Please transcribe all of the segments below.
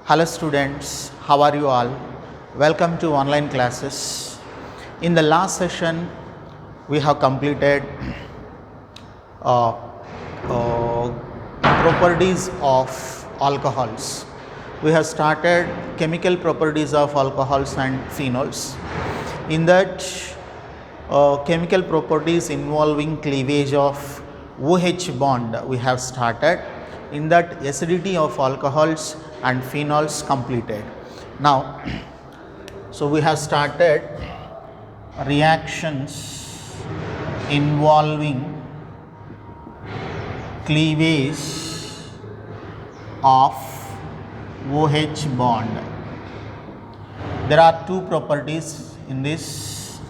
Hello students, how are you all? Welcome to online classes. In the last session, we have completed uh, properties of alcohols. We have started chemical properties of alcohols and phenols. In that, chemical properties involving cleavage of OH bond we have started. In that, acidity of alcohols and phenols completed. Now, so we have started reactions involving cleavage of OH bond. There are two properties in this.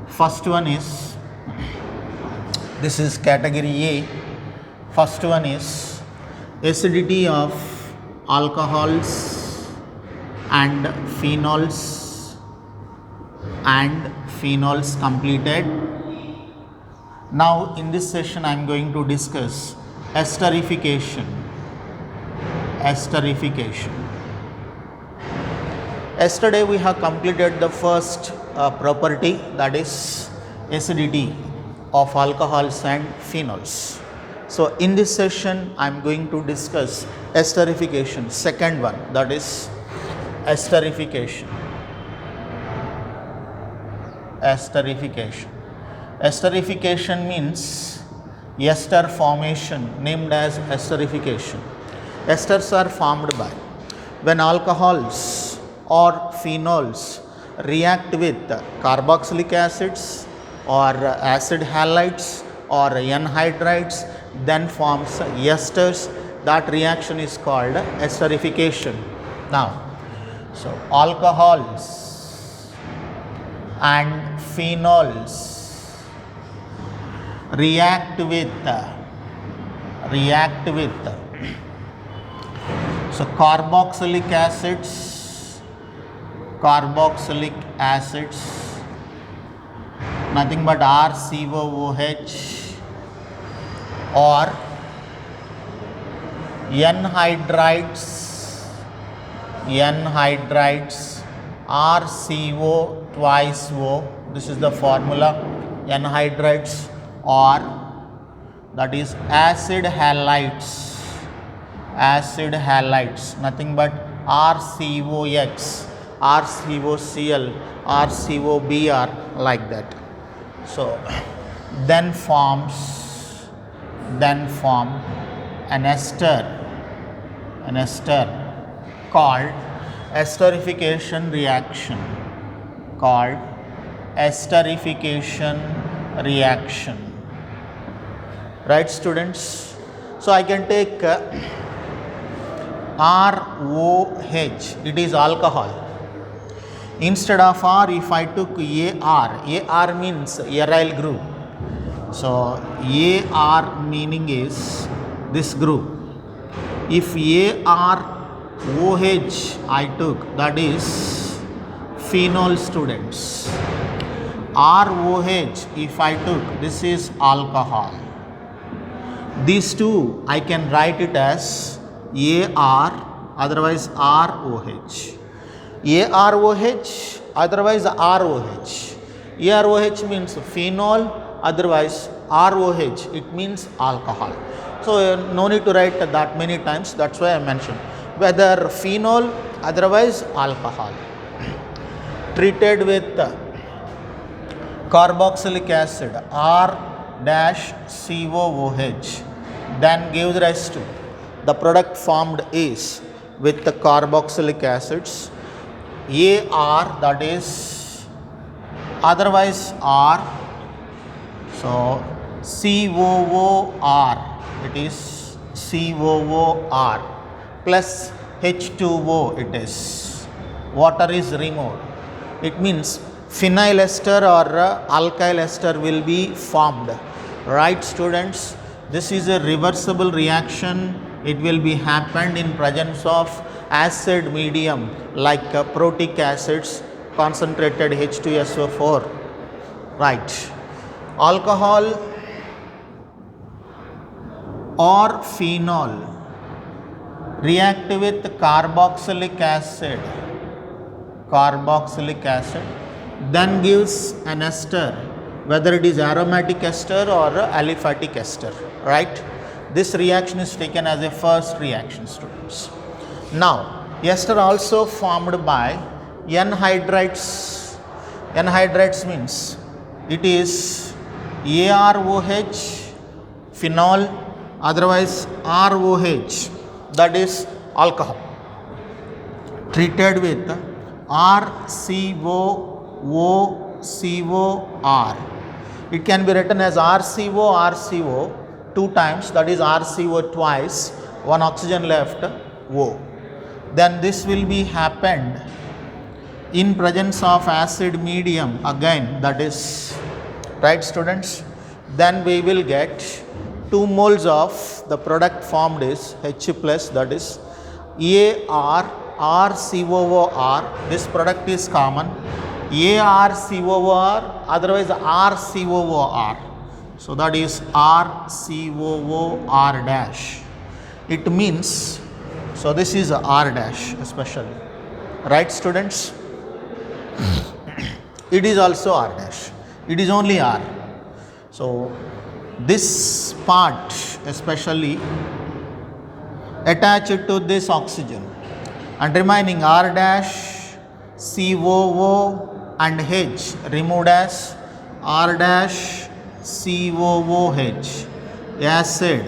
First one is, this is category A. First one is acidity of alcohols and phenols completed. Now in this session I am going to discuss esterification. Yesterday we have completed the first property, that is acidity of alcohols and phenols. So in this session I am going to discuss esterification, second one, that is esterification. Esterification means ester formation, named as esterification. Esters are formed by when alcohols or phenols react with carboxylic acids or acid halides or anhydrides, then forms esters. That reaction is called esterification. Now, so alcohols and phenols react with so carboxylic acids, nothing but RCOOH, or anhydrides, RCO twice O, this is the formula, anhydrides, or that is acid halides, nothing but RCOX, RCOCl, RCOBr, like that. So then form an ester called esterification reaction. Right, students? So I can take ROH, it is alcohol. Instead of R, if I took AR means aryl group. So AR meaning is this group. If AROH I took, that is phenol, students. ROH if I took, this is alcohol. These two I can write it as AR, otherwise ROH. AROH, otherwise ROH. AROH means phenol, otherwise ROH, it means alcohol. So no need to write that many times, that's why I mentioned. Whether phenol, otherwise alcohol. Treated with carboxylic acid, R-COOH, then gives rise to the product formed is with the carboxylic acids, AR, that is, otherwise R, so COOR, it is COOR, plus H2O, it is, water is removed. It means phenyl ester or alkyl ester will be formed. Right, students? This is a reversible reaction. It will be happened in presence of acid medium like protic acids, concentrated H2SO4. Right. Alcohol or phenol react with carboxylic acid, then gives an ester, whether it is aromatic ester or aliphatic ester, right? This reaction is taken as a first reaction, students. Now, ester also formed by anhydrides. Anhydrides means it is AROH, phenol, otherwise ROH, that is alcohol, treated with RCOOCOR. It can be written as RCO two times, that is RCO twice, one oxygen left, O. Then this will be happened in presence of acid medium again, that is, right, students? Then we will get 2 moles of the product formed is H plus, that is ArRCOOR. This product is common, ArCOOR, otherwise RCOOR. So that is RCOOR dash. It means, so this is R dash especially, right, students? It is also R dash. It is only R. So this part especially attached to this oxygen, and remaining R dash, COO and H removed as R dash COOH, acid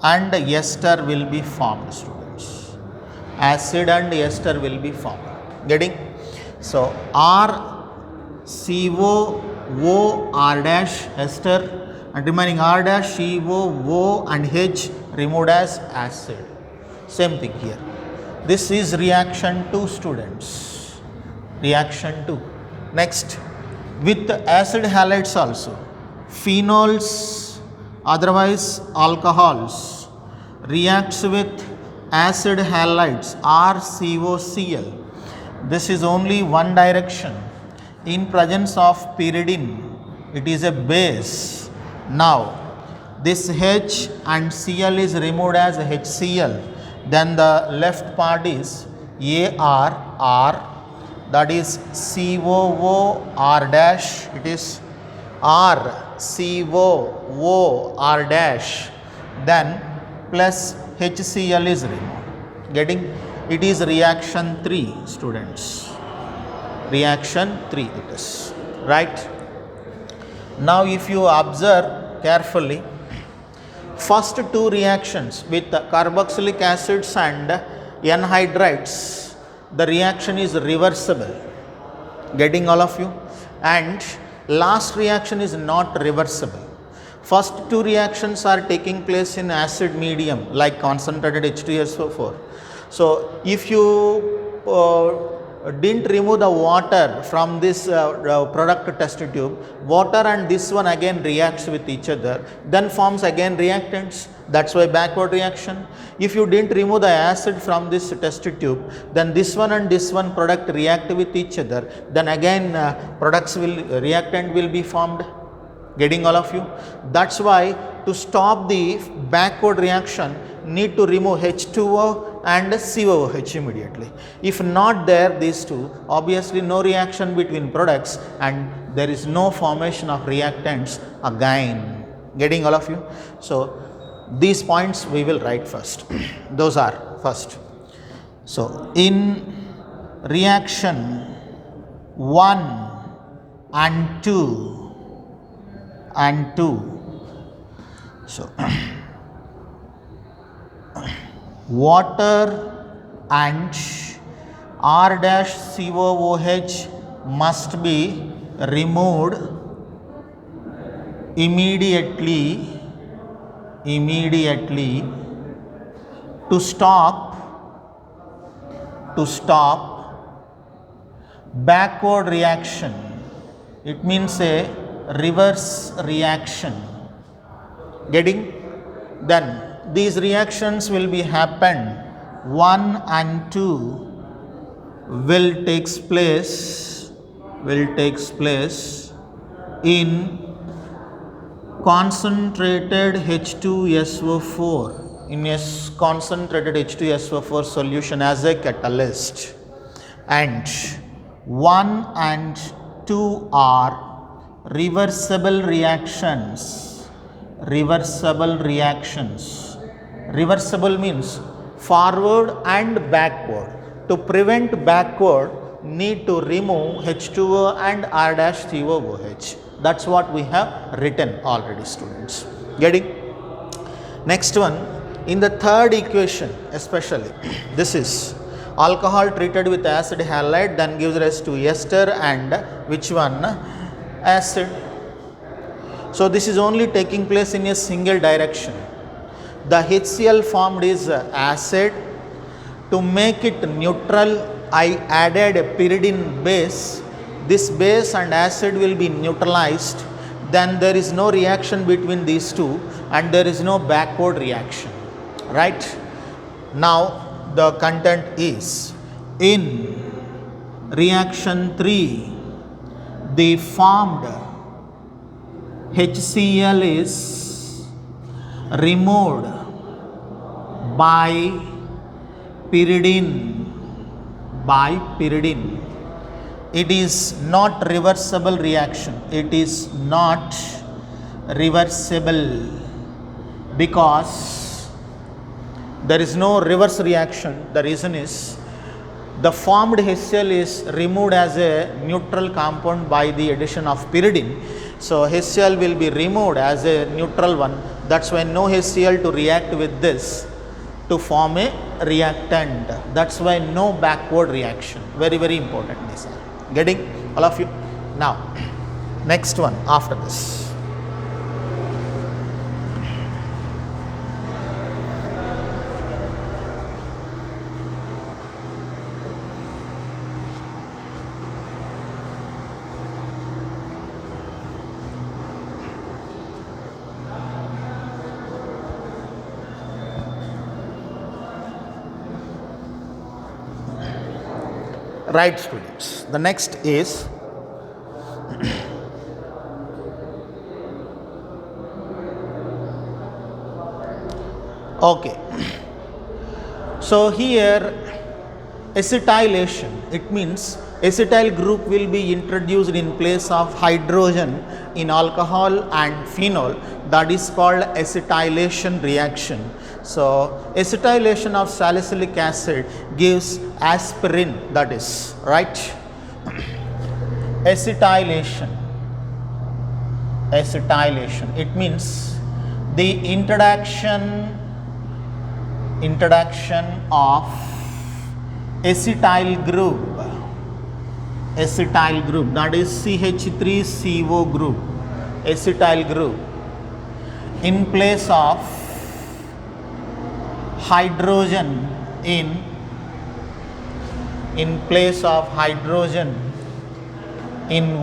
and ester will be formed, students. Acid and ester will be formed. Getting? So RCOOR dash ester, and remaining R dash COO and H removed as acid. Same thing here. This is reaction 2, students. Reaction 2. Next, with acid halides also, phenols, otherwise alcohols, reacts with acid halides RCOCl. This is only one direction. In presence of pyridine, it is a base. Now, this H and Cl is removed as HCl. Then the left part is ARR, that is COOR dash. It is RCOOR dash. Then plus HCl is removed. Getting? It is reaction 3, students. Reaction 3 it is, right? Now if you observe carefully, first 2 reactions with carboxylic acids and anhydrides, the reaction is reversible. Getting all of you? And last reaction is not reversible. First 2 reactions are taking place in acid medium like concentrated H2SO4. So if you didn't remove the water from this product test tube, water and this one again reacts with each other, then forms again reactants. That's why backward reaction. If you didn't remove the acid from this test tube, then this one and this one product react with each other, then again reactant will be formed. Getting all of you? That's why to stop the backward reaction, need to remove H2O and COOH immediately. If not there, these two, obviously no reaction between products and there is no formation of reactants again. Getting all of you? So these points we will write first. Those are first. So in reaction 1 and 2, so water and R dash COOH must be removed immediately to stop backward reaction. It means a reverse reaction. Getting? Then these reactions will be happen 1 and 2 will takes place in concentrated H2SO4 in a concentrated H2SO4 solution as a catalyst, and 1 and 2 are reversible reactions. Reversible reactions. Reversible means forward and backward. To prevent backward, need to remove H2O and R dash COOH. That's what we have written already, students. Getting? Next one, in the third equation especially, this is alcohol treated with acid halide then gives rise to ester and which one? Acid. So this is only taking place in a single direction. The HCl formed is acid. To make it neutral, I added a pyridine base. This base and acid will be neutralized. Then there is no reaction between these two and there is no backward reaction. Right? Now the content is, in reaction 3, the formed HCl is removed by pyridine. It is not reversible reaction. It is not reversible because there is no reverse reaction. The reason is the formed HCl is removed as a neutral compound by the addition of pyridine. So HCl will be removed as a neutral one. That's why no HCl to react with this to form a reactant. That's why no backward reaction. Very, very important. These are getting, all of you. Now, next one after this. Right, students. The next is okay. So here acetylation, it means acetyl group will be introduced in place of hydrogen in alcohol and phenol. That is called acetylation reaction. So acetylation of salicylic acid gives aspirin, that is right. Acetylation, it means the introduction of acetyl group, that is CH3CO group, acetyl group, in place of hydrogen in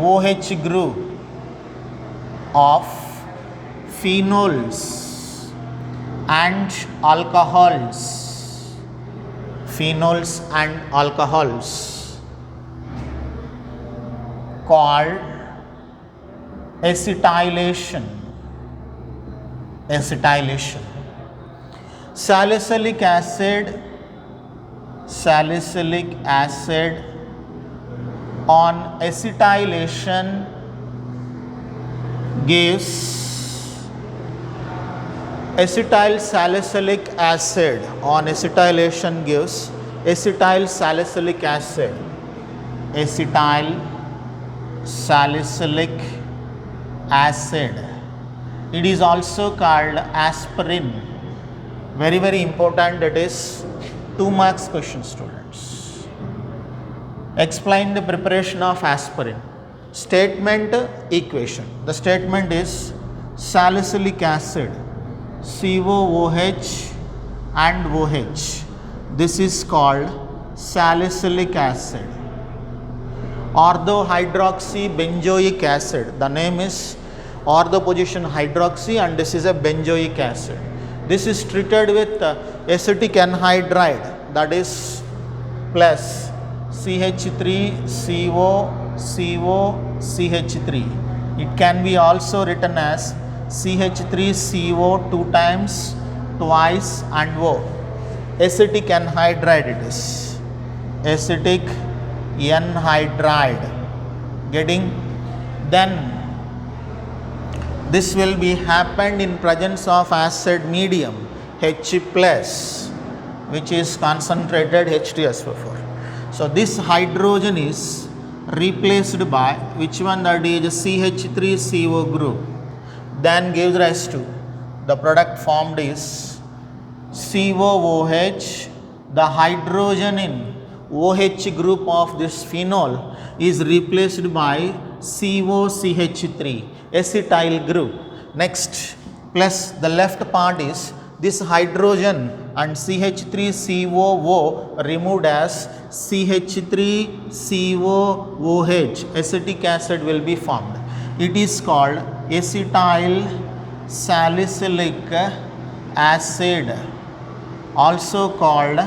OH group of phenols and alcohols, called acetylation. Salicylic acid on acetylation gives acetyl salicylic acid It is also called aspirin. Very, very important. It is 2 marks question, students. Explain the preparation of aspirin. Statement, equation. The statement is salicylic acid, COOH and OH. This is called salicylic acid. Orthohydroxybenzoic acid. The name is ortho position hydroxy and this is a benzoic acid. This is treated with acetic anhydride, that is plus CH3CO CH3. It can be also written as CH3CO 2 times twice and O. Acetic anhydride it is. Acetic anhydride. Getting? Then this will be happened in presence of acid medium H plus, which is concentrated H2SO4. So this hydrogen is replaced by which one? That is CH3CO group. Then gives rise to the product formed is COOH. The hydrogen in OH group of this phenol is replaced by COCH3 acetyl group. Next, plus the left part is this hydrogen and CH3COO removed as CH3COOH. Acetic acid will be formed. It is called acetyl salicylic acid, also called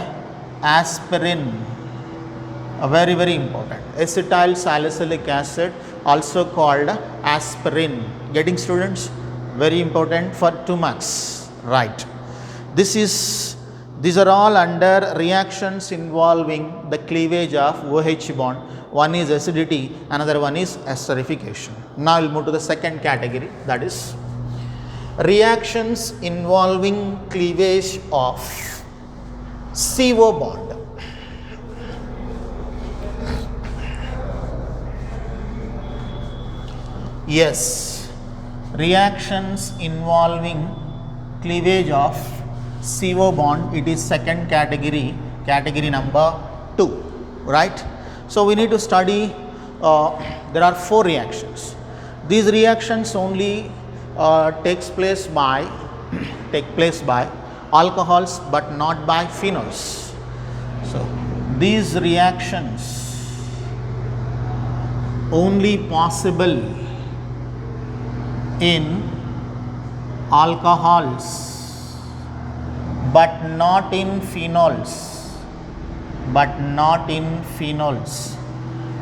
aspirin. Very, very important. Acetyl salicylic acid, also called aspirin. Getting, students? Very important for 2 marks. Right. These are all under reactions involving the cleavage of OH bond. One is acidity, another one is esterification. Now we'll move to the second category, that is reactions involving cleavage of CO bond. Yes, reactions involving cleavage of CO bond, it is second category, category number 2, right? So we need to study, there are 4 reactions. These reactions only take place by alcohols but not by phenols. So these reactions only possible in alcohols but not in phenols.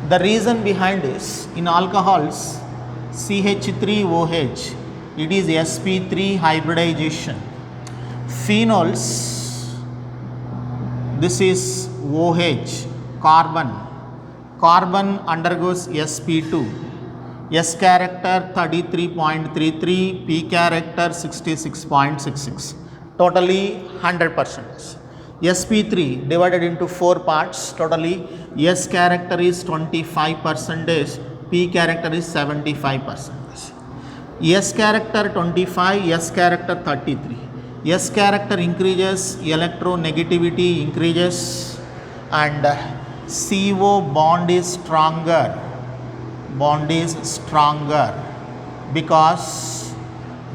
The reason behind is, in alcohols CH3OH, it is sp3 hybridization. Phenols, this is OH, carbon undergoes sp2, S character 33.33, P character 66.66, totally 100%. sp3 divided into 4 parts, totally S character is 25%, P character is 75%. S character 25, S character 33. S character increases, electronegativity increases, and CO bond is stronger. Because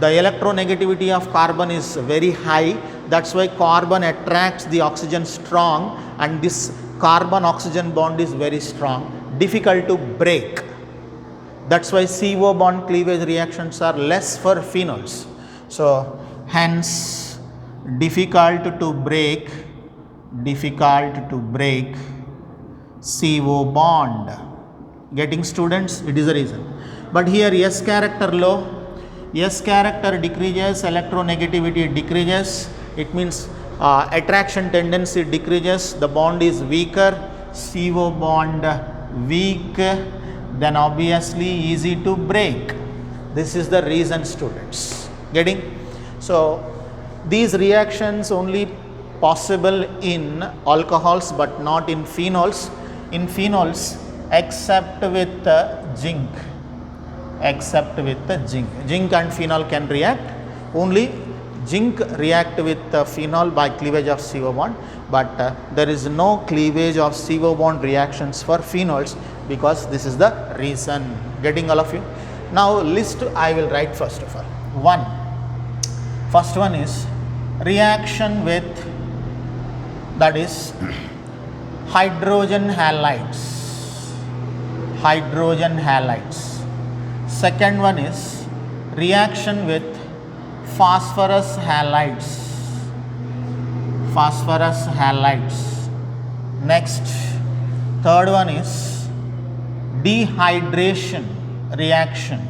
the electronegativity of carbon is very high. That's why carbon attracts the oxygen strong, and this carbon oxygen bond is very strong, difficult to break. That's why CO bond cleavage reactions are less for phenols. So hence difficult to break CO bond. Getting, students? It is the reason. But here S character low, S character decreases, electronegativity decreases. It means attraction tendency decreases, the bond is weaker, CO bond weak, then obviously easy to break. This is the reason, students. Getting? So these reactions only possible in alcohols but not in phenols. In phenols, except with zinc. Zinc and phenol can react. Only zinc react with phenol by cleavage of CO bond, but there is no cleavage of CO bond reactions for phenols, because this is the reason. Getting, all of you? Now list I will write first of all. First one is reaction with, that is hydrogen halides. Second one is reaction with phosphorus halides. Next, third one is dehydration reaction.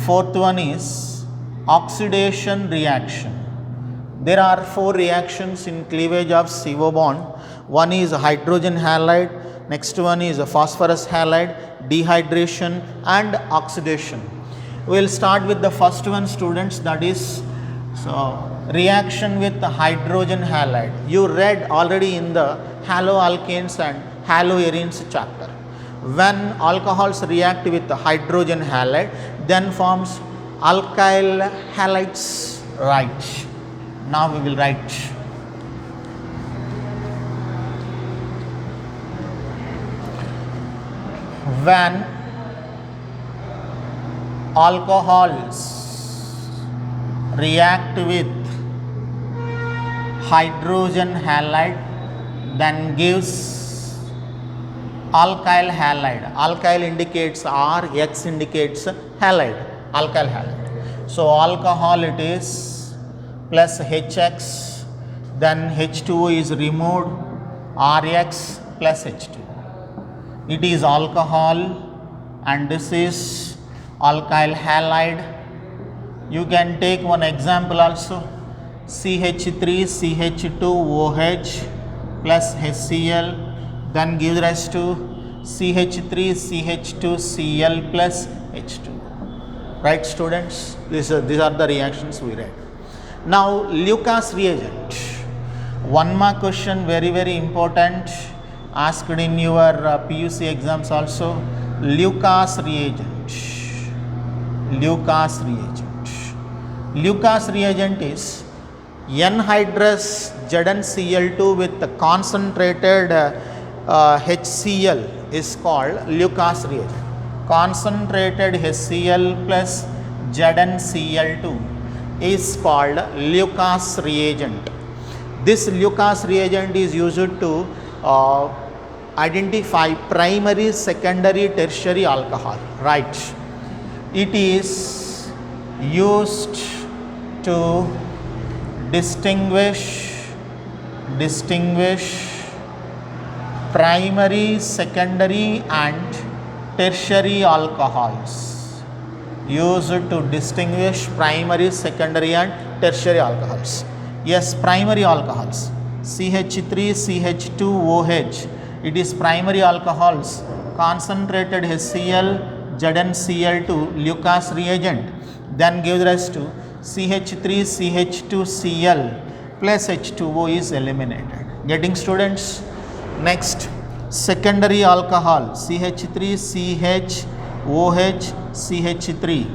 Fourth one is oxidation reaction. There are 4 reactions in cleavage of CO bond. One is hydrogen halide, next one is a phosphorus halide, dehydration and oxidation. We will start with the first one, students, that is reaction with the hydrogen halide. You read already in the haloalkanes and haloarenes chapter. When alcohols react with the hydrogen halide, then forms alkyl halides. Right. Now we will write. When alcohols react with hydrogen halide, then gives alkyl halide. Alkyl indicates R, X indicates halide, alkyl halide. So alcohol it is plus HX, then H2O is removed, RX plus H2. It is alcohol and this is alkyl halide. You can take one example also, CH3 CH2OH plus HCl, then gives rise to CH3 CH2Cl plus H2. Right, students? These are the reactions we read. Now Lucas reagent. One more question, very important, asked in your PUC exams also. Lucas reagent. Lucas reagent. Lucas reagent is N-hydrous ZnCl2 with the concentrated HCl is called Lucas reagent. Concentrated HCl plus ZnCl2 is called Lucas reagent. This Lucas reagent is used to identify primary, secondary, tertiary alcohol. Right. It is used to distinguish primary, secondary and tertiary alcohols. Used to distinguish primary, secondary and tertiary alcohols. Yes, primary alcohols. CH3, CH2OH. It is primary alcohols. Concentrated HCl, ZnCl2, Lucas reagent. Then gives rise to CH3, CH2Cl plus H2O is eliminated. Getting, students? Next, secondary alcohol. CH3, CHOH, CH3.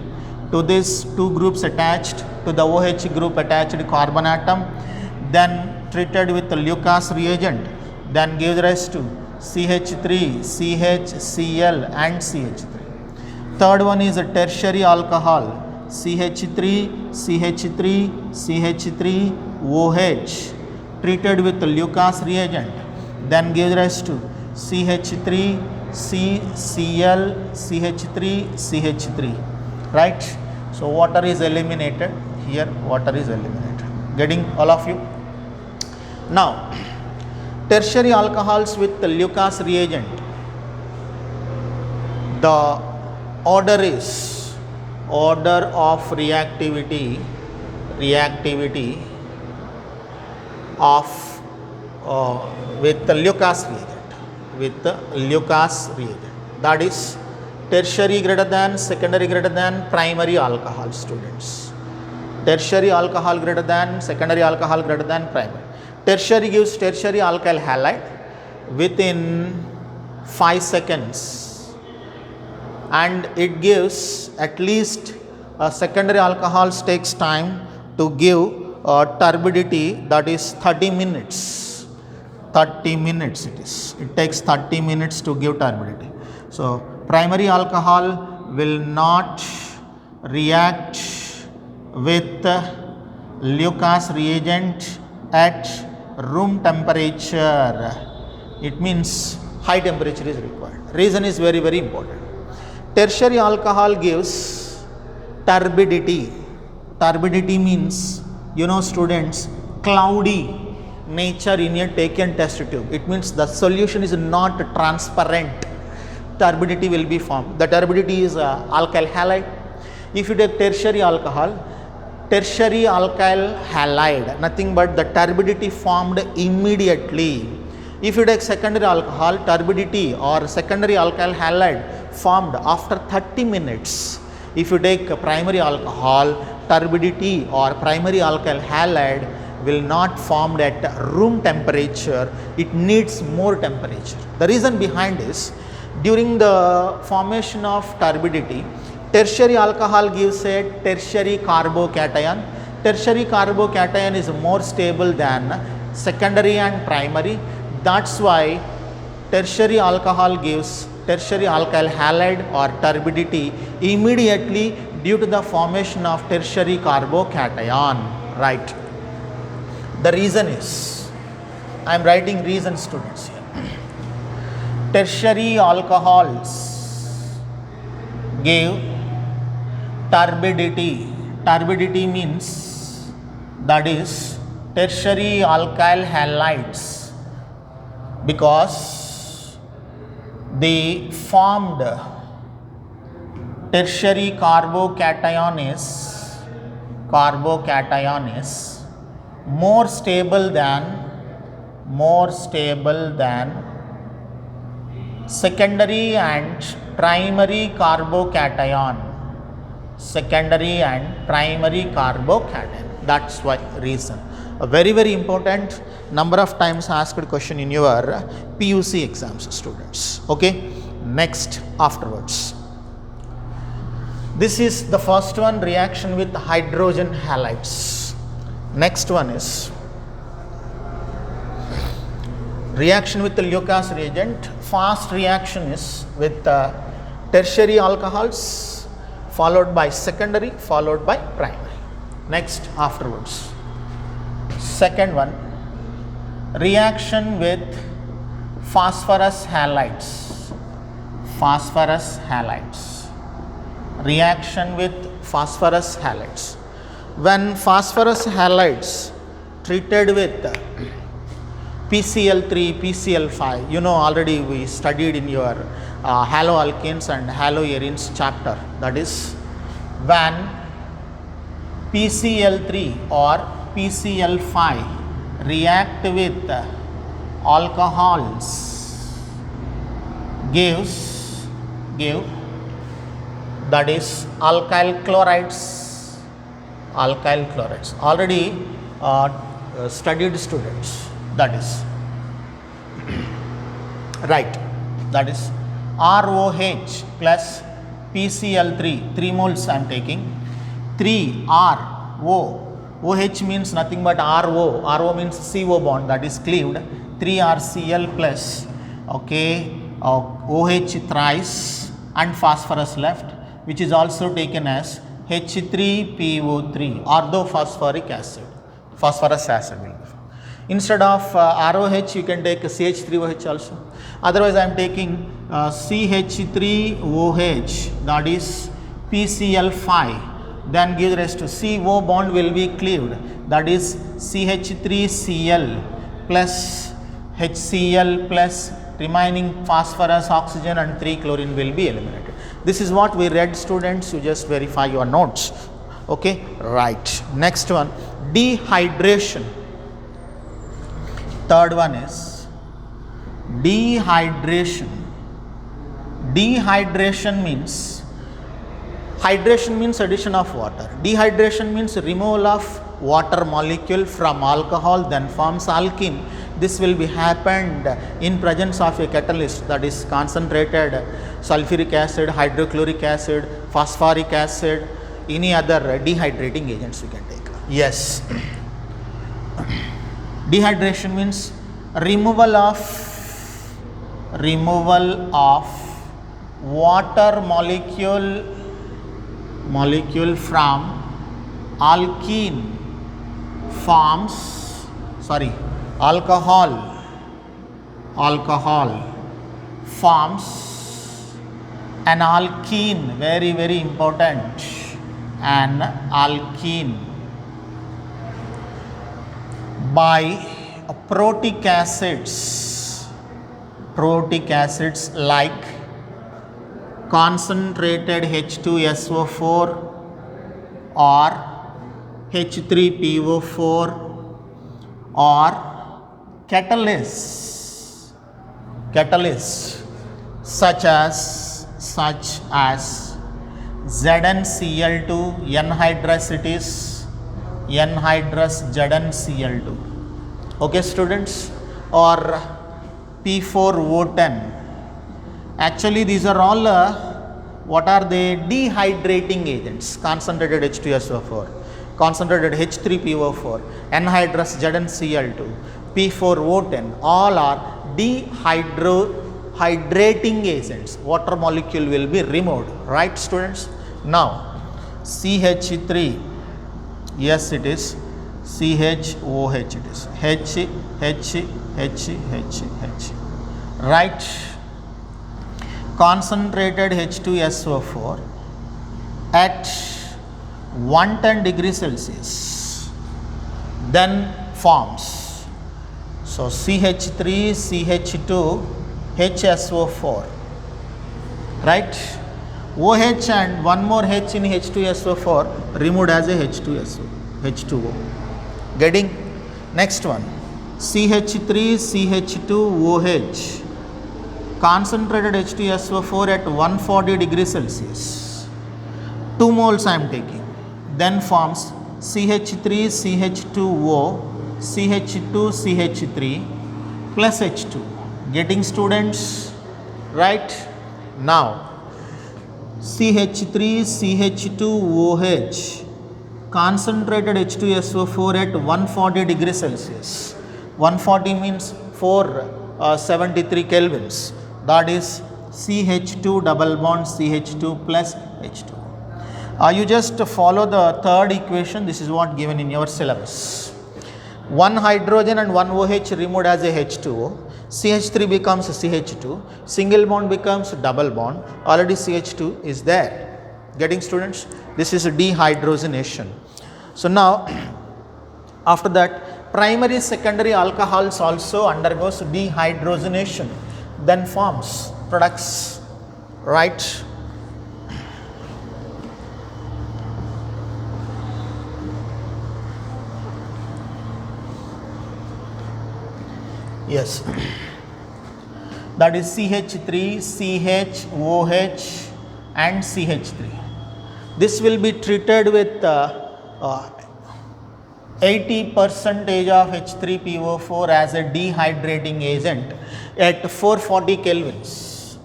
To this, 2 groups attached, to the OH group attached carbon atom, then treated with the Lucas reagent, then gives rise to CH3, CH, Cl and CH3. Third one is a tertiary alcohol, CH3, CH3, CH3, OH, treated with the Lucas reagent, then gives rise to CH3, Cl, CH3, CH3. Right? So water is eliminated. Here water is eliminated. Getting, all of you? Now tertiary alcohols with the Lucas reagent, the order is order of reactivity of with the Lucas reagent, that is tertiary greater than, secondary greater than, primary alcohol, students. Tertiary alcohol greater than, secondary alcohol greater than, primary. Tertiary gives tertiary alkyl halide within 5 seconds, and it gives at least secondary alcohols takes time to give turbidity, that is 30 minutes. 30 minutes it is. It takes 30 minutes to give turbidity. So primary alcohol will not react with Lucas reagent at room temperature. It means high temperature is required. Reason is very, very important. Tertiary alcohol gives turbidity. Turbidity means, you know, students, cloudy nature in a taken test tube. It means the solution is not transparent. Turbidity will be formed. The turbidity is alkyl halide. If you take tertiary alcohol, tertiary alkyl halide, nothing but the turbidity formed immediately. If you take secondary alcohol, turbidity or secondary alkyl halide formed after 30 minutes. If you take primary alcohol, turbidity or primary alkyl halide will not formed at room temperature, it needs more temperature. The reason behind is, during the formation of turbidity, tertiary alcohol gives a tertiary carbocation. Tertiary carbocation is more stable than secondary and primary. That's why tertiary alcohol gives tertiary alkyl halide or turbidity immediately due to the formation of tertiary carbocation. Right. The reason is, I am writing reason, students, here. Tertiary alcohols give turbidity. Turbidity means, that is tertiary alkyl halides, because the formed tertiary carbocation is more stable than secondary and primary carbocation. That's why reason. A very, very important, number of times asked question in your PUC exams, students. Okay, next afterwards. This is the first one, reaction with hydrogen halides. Next one is reaction with the Lucas reagent. Fast reaction is with tertiary alcohols, followed by secondary, followed by primary. Next afterwards. Second one, reaction with phosphorus halides. Reaction with phosphorus halides. When phosphorus halides treated with PCl3, PCl5, you know already we studied in your haloalkanes and haloarenes chapter. That is, when PCl3 or PCl5 react with alcohols, give that is alkyl chlorides. Already studied, students. That is right. That is ROH plus PCl3, 3 moles I am taking. 3RO. OH means nothing but RO. RO means CO bond, that is cleaved. 3RCl plus, okay, OH thrice and phosphorus left, which is also taken as H3PO3, orthophosphoric acid. Phosphorus acid will be. Instead of ROH, you can take CH3OH also. Otherwise, I am taking CH3OH, that is PCl5. Then give rest to CO bond will be cleaved, that is CH3Cl plus HCl plus remaining phosphorus, oxygen and 3 chlorine will be eliminated. This is what we read, students. You just verify your notes. Okay, right. Next one, dehydration. Third one is dehydration. Dehydration means, hydration means addition of water. Dehydration means removal of water molecule from alcohol, then forms alkene. This will be happened in presence of a catalyst, that is concentrated sulfuric acid, hydrochloric acid, phosphoric acid, any other dehydrating agents we can take. Yes. Dehydration means removal of water molecule from alkene forms, alcohol forms an alkene, very, very important, an alkene by protic acids like concentrated H2SO4 or H3PO4 or catalysts such as ZnCl2 anhydrous, it is anhydrous ZnCl2. Okay students, or P4O10. Actually these are all what are they? Dehydrating agents. Concentrated H2SO4, concentrated H3PO4, anhydrous ZnCl2, P4O10, all are dehydrating agents. Water molecule will be removed, right students? Now CH3, yes it is CHOH, it is H, right? Concentrated H2SO4 at 110 degrees Celsius then forms. So CH3, CH2, HSO4, right? OH and one more H in H2SO4 removed as a H2O. Getting? Next one, CH3, CH2OH, concentrated H2SO4 at 140 degrees Celsius. 2 moles I am taking. Then forms CH3, CH2O, CH2, CH3 plus H2. Getting students? Right? Now CH3, CH2OH, concentrated H2SO4 at 140 degrees Celsius. 140 means 473 kelvins. That is CH2 double bond CH2 plus H2. You just follow the third equation. This is what given in your syllabus. One hydrogen and one OH removed as a H2O. CH3 becomes CH2. Single bond becomes double bond. Already CH2 is there. Getting students? This is dehydrogenation. So now after that, primary secondary alcohols also undergoes dehydrogenation, then forms products, right? Yes, that is CH3, CHOH and CH3. This will be treated with 80% of H3PO4 as a dehydrating agent at 440 kelvins.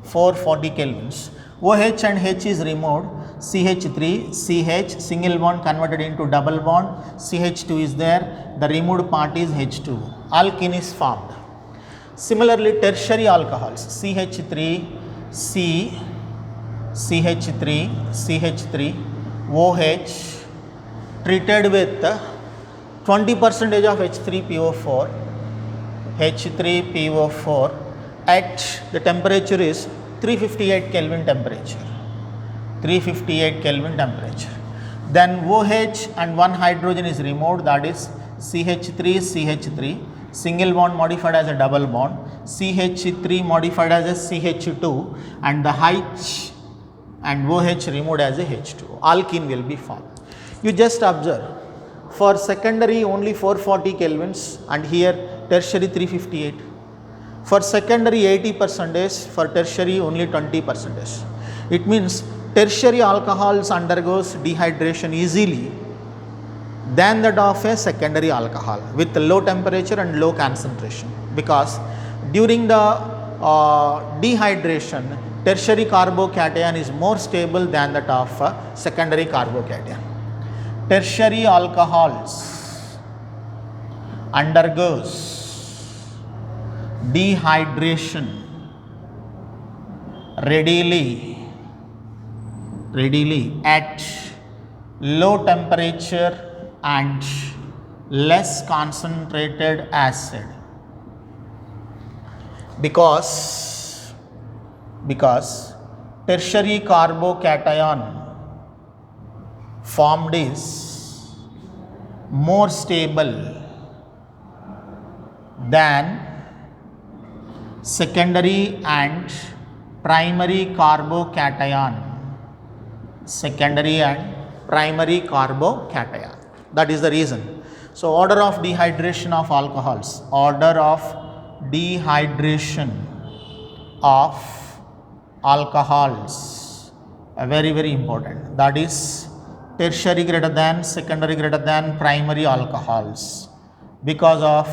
440 kelvins. OH and H is removed. CH3, CH, single bond converted into double bond. CH2 is there. The removed part is H2. Alkene is formed. Similarly, tertiary alcohols CH3, C, CH3, CH3, OH treated with 20% of H3PO4, H3PO4 at the temperature is 358 Kelvin temperature. 358 Kelvin temperature. Then OH and one hydrogen is removed, that is CH3, CH3, single bond modified as a double bond, CH3 modified as a CH2, and the H and OH removed as a H2. Alkene will be formed. You just observe, for secondary only 440 kelvins and here tertiary 358. For secondary 80%, for tertiary only 20%. It means tertiary alcohols undergoes dehydration easily than that of a secondary alcohol with low temperature and low concentration, because during the dehydration tertiary carbocation is more stable than that of secondary carbocation. Tertiary alcohols undergoes dehydration readily at low temperature and less concentrated acid, because tertiary carbocation formed is more stable than secondary and primary carbocation. Secondary and primary carbocation. That is the reason. So order of dehydration of alcohols, order of dehydration of alcohols, very, very important. That is tertiary greater than, secondary greater than primary alcohols, because of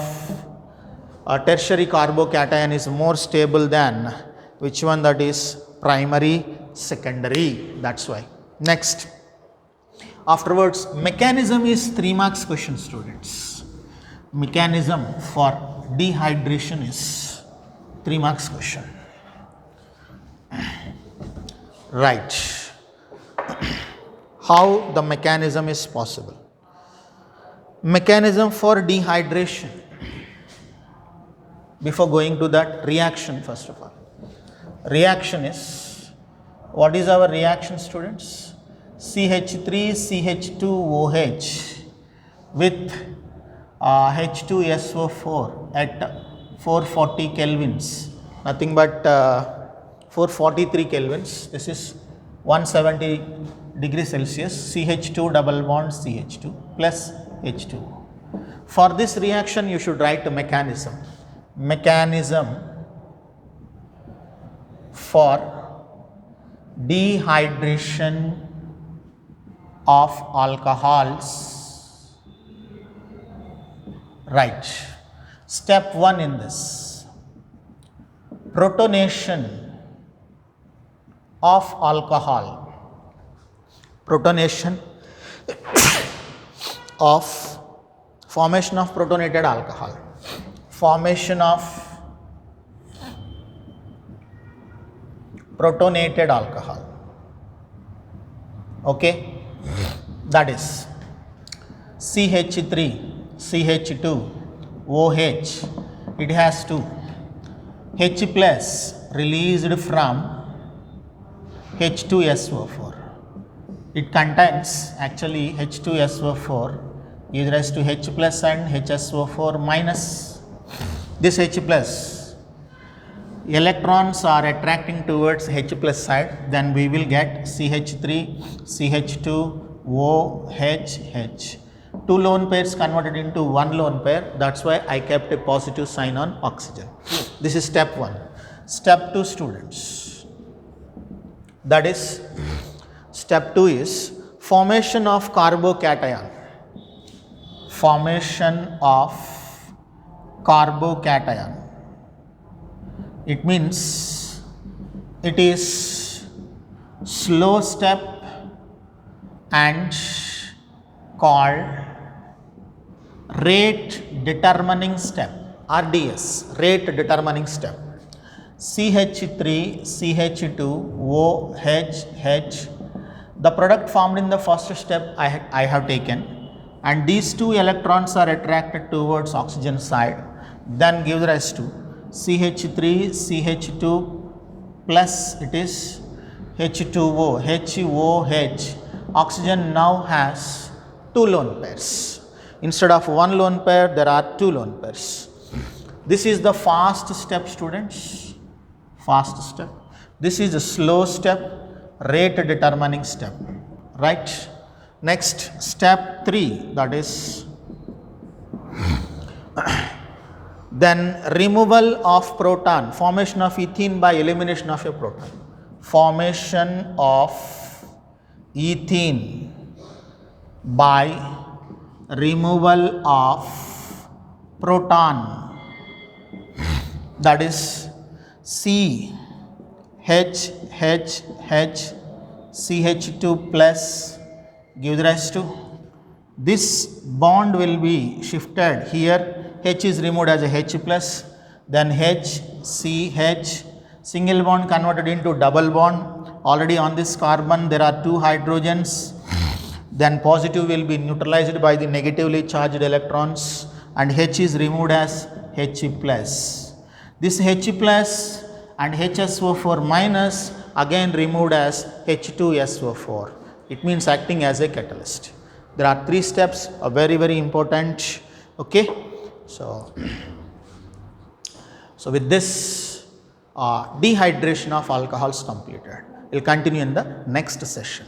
tertiary carbocation is more stable than which one, that is primary, secondary. That's why. Next, afterwards, mechanism is 3 marks question, students. Mechanism for dehydration is 3 marks question. Right. How the mechanism is possible? Mechanism for dehydration. Before going to that, reaction first of all. Reaction is, what is our reaction, students? CH3CH2OH with H2SO4 at 440 kelvins, nothing but 443 kelvins. This is 170 degrees Celsius. CH2 double bond CH2 plus H2. For this reaction, you should write a mechanism. Mechanism for dehydration of alcohols. Right. Step 1 in this, protonation of alcohol. Protonation of formation of protonated alcohol. Formation of protonated alcohol. Okay, that is CH3, CH2, OH. It has 2. H plus released from H2SO4. It contains actually H2SO4 is raised to H plus and HSO4 minus. This H plus, electrons are attracting towards H plus side, then we will get CH3, CH2, OH, H. 2 lone pairs converted into 1 lone pair. That's why I kept a positive sign on oxygen. This is step 1. Step 2, students. That is, step 2 is formation of carbocation. Formation of carbocation. It means it is slow step and called rate determining step, RDS, rate determining step. CH3, CH2, OH, H. The product formed in the first step I have taken, and these 2 electrons are attracted towards oxygen side, then gives rise to CH3, CH2 plus it is H2O, HOH. Oxygen now has 2 lone pairs. Instead of 1 lone pair, there are 2 lone pairs. This is the fast step, students. Fast step. This is a slow step, rate determining step. Right. Next, step 3, that is then removal of proton, formation of ethene by elimination of a proton. Formation of ethene by removal of proton, that is CH2 plus gives rise to, this bond will be shifted here. H is removed as a H plus, then H, CH, single bond converted into double bond. Already on this carbon there are 2 hydrogens, then positive will be neutralized by the negatively charged electrons, and H is removed as H plus. This H plus and HSO4 minus again removed as H2SO4. It means acting as a catalyst. There are 3 steps, are very, very important. Okay. So with this, dehydration of alcohols completed. We will continue in the next session.